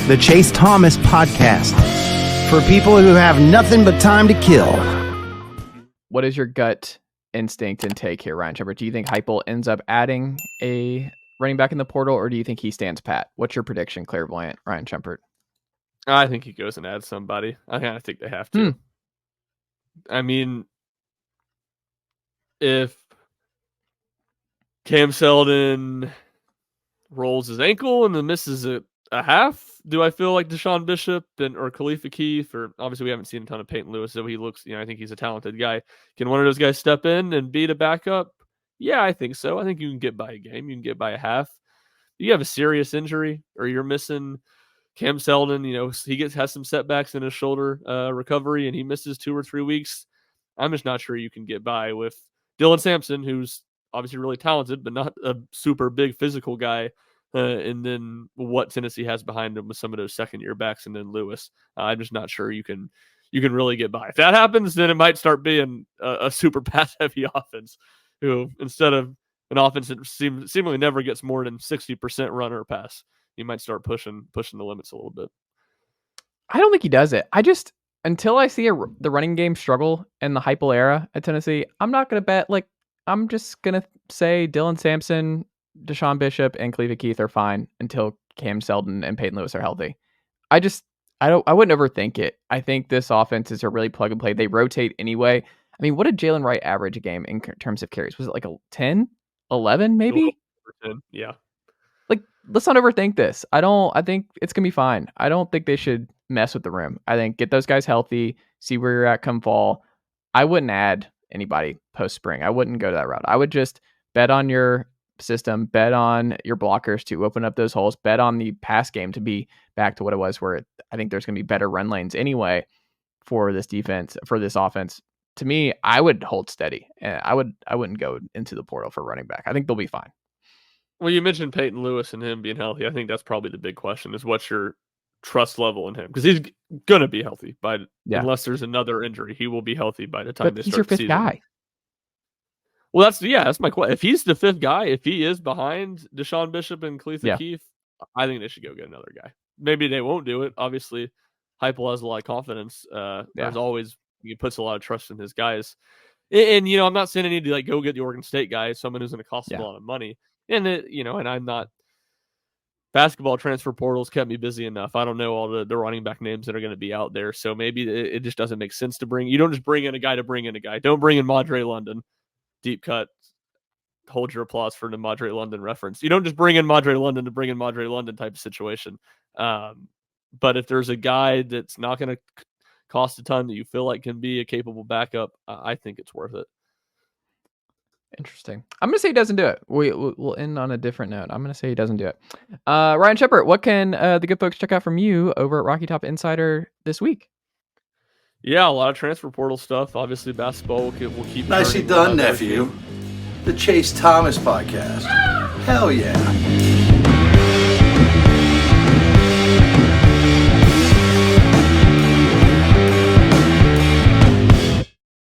the Chase Thomas podcast, for people who have nothing but time to kill. What is your gut instinct and take here, Ryan Schumpert? Do you think Heupel ends up adding a running back in the portal, or do you think he stands pat? What's your prediction, clairvoyant Ryan Schumpert? I think he goes and adds somebody. I kind of think they have to. I mean, if Cam Seldon rolls his ankle and then misses a half, do I feel like DeSean Bishop or Khalifa Keith, or obviously we haven't seen a ton of Peyton Lewis, so he looks, I think he's a talented guy. Can one of those guys step in and be the backup? Yeah, I think so. I think you can get by a game. You can get by a half. You have a serious injury or you're missing Cam Seldon, he has some setbacks in his shoulder recovery and he misses 2 or 3 weeks. I'm just not sure you can get by with Dylan Sampson, who's obviously really talented, but not a super big physical guy. And then what Tennessee has behind him with some of those second-year backs, and then Lewis. I'm just not sure you can really get by. If that happens, then it might start being a super pass-heavy offense, who instead of an offense that seemingly never gets more than 60% run or pass, you might start pushing the limits a little bit. I don't think he does it. Until I see the running game struggle in the Heupel era at Tennessee, I'm not going to bet. I'm just going to say Dylan Sampson, DeSean Bishop, and Khalifa Keith are fine until Cam Seldon and Peyton Lewis are healthy. I wouldn't overthink it. I think this offense is a really plug and play. They rotate anyway. I mean, what did Jalen Wright average a game in terms of carries? Was it like a 10, 11 maybe? 10, yeah. Let's not overthink this. I think it's going to be fine. I don't think they should mess with the room. I think get those guys healthy, see where you're at come fall. I wouldn't add anybody post spring. I wouldn't go that route. I would just bet on your system, bet on your blockers to open up those holes, bet on the pass game to be back to what it was, where I think there's going to be better run lanes anyway for this defense, for this offense. To me, I would hold steady. I wouldn't go into the portal for running back. I think they'll be fine. Well, you mentioned Peyton Lewis and him being healthy. I think that's probably the big question is what's your trust level in him? Because he's going to be healthy unless there's another injury. He will be healthy by the time they start the season. He's your fifth guy. Well, that's my question. If he's the fifth guy, if he is behind DeSean Bishop and Khalifa Keith, I think they should go get another guy. Maybe they won't do it. Obviously, Heupel has a lot of confidence. As always, he puts a lot of trust in his guys. And I'm not saying I need to go get the Oregon State guy, someone who's going to cost a lot of money. And and I'm not. Basketball transfer portals kept me busy enough. I don't know all the running back names that are going to be out there, so maybe it just doesn't make sense to bring. You don't just bring in a guy to bring in a guy. Don't bring in Madre London. Deep cut. Hold your applause for the Madre London reference. You don't just bring in Madre London to bring in Madre London type of situation. But if there's a guy that's not going to cost a ton that you feel like can be a capable backup, I think it's worth it. Interesting. I'm going to say he doesn't do it. We'll end on a different note. I'm going to say he doesn't do it. Ryan Schumpert, what can the good folks check out from you over at Rocky Top Insider this week? Yeah, a lot of transfer portal stuff. Obviously, basketball will keep. Nicely done, nephew. The Chase Thomas podcast. Hell yeah.